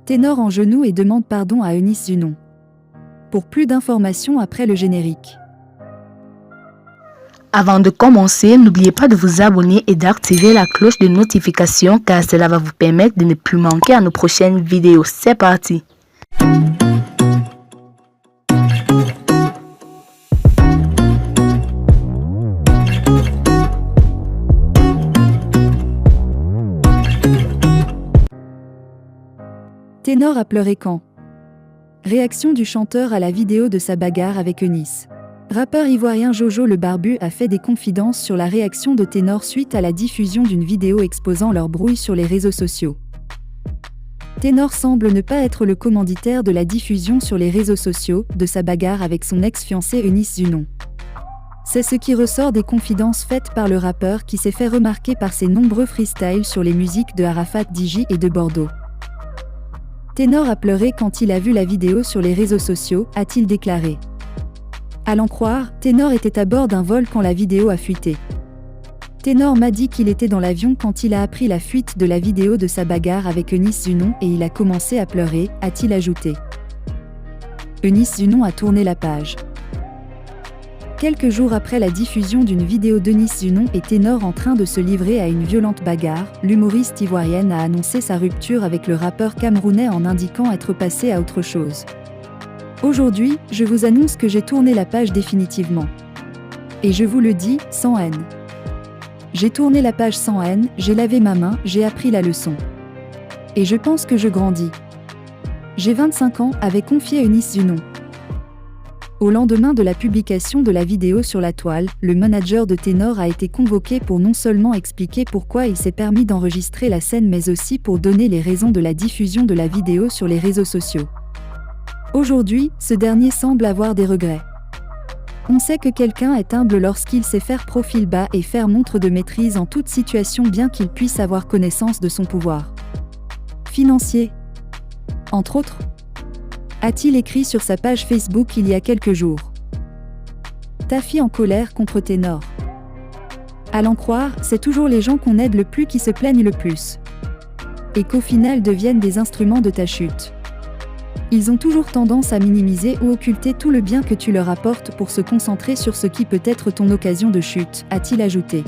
Ténor en genoux et demande pardon à Eunice Zunon. Pour plus d'informations après le générique. Avant de commencer, n'oubliez pas de vous abonner et d'activer la cloche de notification car cela va vous permettre de ne plus manquer à nos prochaines vidéos. C'est parti! Ténor a pleuré quand? Réaction du chanteur à la vidéo de sa bagarre avec Eunice. Rappeur ivoirien Jojo le Barbu a fait des confidences sur la réaction de Ténor suite à la diffusion d'une vidéo exposant leur brouille sur les réseaux sociaux. Ténor semble ne pas être le commanditaire de la diffusion sur les réseaux sociaux de sa bagarre avec son ex-fiancée Eunice Zunon. C'est ce qui ressort des confidences faites par le rappeur qui s'est fait remarquer par ses nombreux freestyles sur les musiques de Arafat Digi et de Bordeaux. Ténor a pleuré quand il a vu la vidéo sur les réseaux sociaux, a-t-il déclaré. À l'en croire, Ténor était à bord d'un vol quand la vidéo a fuité. Ténor m'a dit qu'il était dans l'avion quand il a appris la fuite de la vidéo de sa bagarre avec Eunice Zunon et il a commencé à pleurer, a-t-il ajouté. Eunice Zunon a tourné la page. Quelques jours après la diffusion d'une vidéo d'Eunice Zunon et Ténor en train de se livrer à une violente bagarre, l'humoriste ivoirienne a annoncé sa rupture avec le rappeur camerounais en indiquant être passé à autre chose. Aujourd'hui, je vous annonce que j'ai tourné la page définitivement. Et je vous le dis, sans haine. J'ai tourné la page sans haine, j'ai lavé ma main, j'ai appris la leçon. Et je pense que je grandis. J'ai 25 ans, avait confié Eunice Zunon. Au lendemain de la publication de la vidéo sur la toile, le manager de Ténor a été convoqué pour non seulement expliquer pourquoi il s'est permis d'enregistrer la scène mais aussi pour donner les raisons de la diffusion de la vidéo sur les réseaux sociaux. Aujourd'hui, ce dernier semble avoir des regrets. On sait que quelqu'un est humble lorsqu'il sait faire profil bas et faire montre de maîtrise en toute situation bien qu'il puisse avoir connaissance de son pouvoir financier. Entre autres, a-t-il écrit sur sa page Facebook il y a quelques jours. Tafi en colère contre Ténor. À l'en croire, c'est toujours les gens qu'on aide le plus qui se plaignent le plus. Et qu'au final deviennent des instruments de ta chute. Ils ont toujours tendance à minimiser ou occulter tout le bien que tu leur apportes pour se concentrer sur ce qui peut être ton occasion de chute, a-t-il ajouté.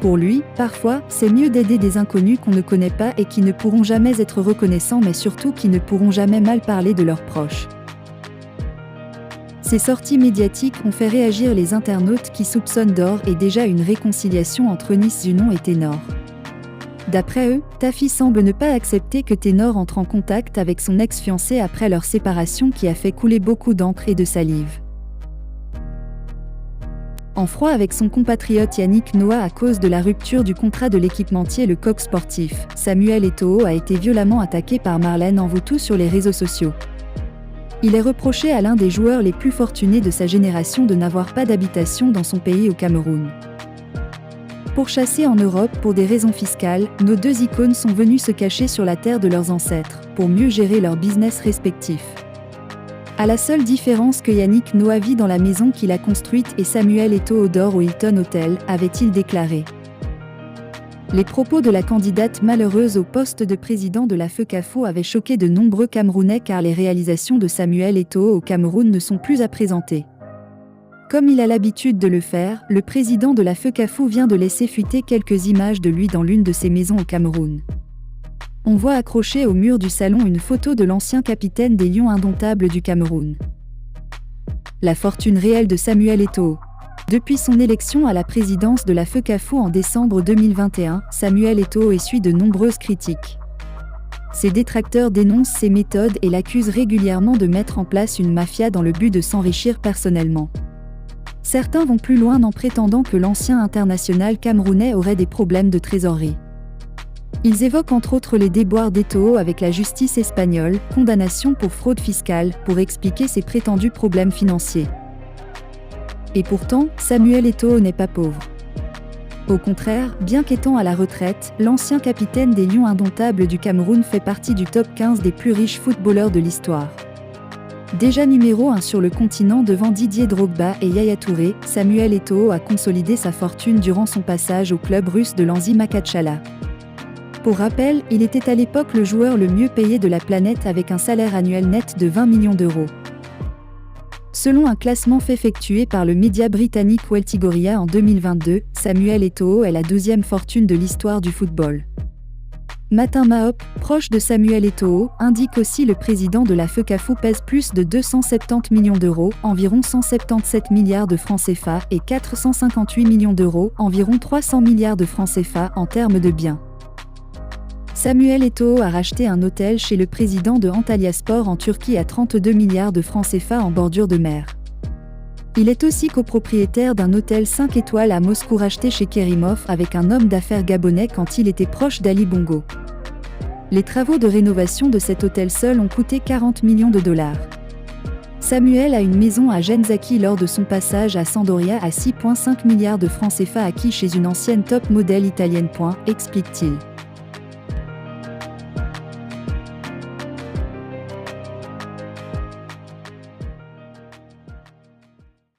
Pour lui, parfois, c'est mieux d'aider des inconnus qu'on ne connaît pas et qui ne pourront jamais être reconnaissants mais surtout qui ne pourront jamais mal parler de leurs proches. Ces sorties médiatiques ont fait réagir les internautes qui soupçonnent d'or et déjà une réconciliation entre Eunice Zunon et Ténor. D'après eux, Tafi semble ne pas accepter que Ténor entre en contact avec son ex-fiancé après leur séparation qui a fait couler beaucoup d'encre et de salive. En froid avec son compatriote Yannick Noah à cause de la rupture du contrat de l'équipementier Le Coq Sportif, Samuel Eto'o a été violemment attaqué par Marlène Envoutou sur les réseaux sociaux. Il est reproché à l'un des joueurs les plus fortunés de sa génération de n'avoir pas d'habitation dans son pays au Cameroun. Pourchassés en Europe pour des raisons fiscales, nos deux icônes sont venus se cacher sur la terre de leurs ancêtres, pour mieux gérer leurs business respectifs. À la seule différence que Yannick Noah vit dans la maison qu'il a construite et Samuel Eto'o dort au Hilton Hotel, avait-il déclaré. Les propos de la candidate malheureuse au poste de président de la FECAFO avaient choqué de nombreux Camerounais car les réalisations de Samuel Eto'o au Cameroun ne sont plus à présenter. Comme il a l'habitude de le faire, le président de la FECAFO vient de laisser fuiter quelques images de lui dans l'une de ses maisons au Cameroun. On voit accroché au mur du salon une photo de l'ancien capitaine des Lions indomptables du Cameroun. La fortune réelle de Samuel Eto'o. Depuis son élection à la présidence de la FECAFO en décembre 2021, Samuel Eto'o essuie de nombreuses critiques. Ses détracteurs dénoncent ses méthodes et l'accusent régulièrement de mettre en place une mafia dans le but de s'enrichir personnellement. Certains vont plus loin en prétendant que l'ancien international camerounais aurait des problèmes de trésorerie. Ils évoquent entre autres les déboires d'Eto'o avec la justice espagnole, condamnation pour fraude fiscale, pour expliquer ses prétendus problèmes financiers. Et pourtant, Samuel Eto'o n'est pas pauvre. Au contraire, bien qu'étant à la retraite, l'ancien capitaine des Lions indomptables du Cameroun fait partie du top 15 des plus riches footballeurs de l'histoire. Déjà numéro 1 sur le continent devant Didier Drogba et Yaya Touré, Samuel Eto'o a consolidé sa fortune durant son passage au club russe de l'Anzi Makhatchala. Pour rappel, il était à l'époque le joueur le mieux payé de la planète avec un salaire annuel net de 20 millions d'euros. Selon un classement effectué par le média britannique Weltigoria en 2022, Samuel Eto'o est la 12e fortune de l'histoire du football. Matin Mahop, proche de Samuel Eto'o, indique aussi le président de la FECAFOOT pèse plus de 270 millions d'euros, environ 177 milliards de francs CFA, et 458 millions d'euros, environ 300 milliards de francs CFA en termes de biens. Samuel Eto'o a racheté un hôtel chez le président de Antalyaspor en Turquie à 32 milliards de francs CFA en bordure de mer. Il est aussi copropriétaire d'un hôtel 5 étoiles à Moscou racheté chez Kerimov avec un homme d'affaires gabonais quand il était proche d'Ali Bongo. Les travaux de rénovation de cet hôtel seul ont coûté 40 millions de dollars. Samuel a une maison à Genzaki lors de son passage à Sampdoria à 6,5 milliards de francs CFA acquis chez une ancienne top modèle italienne. Explique-t-il.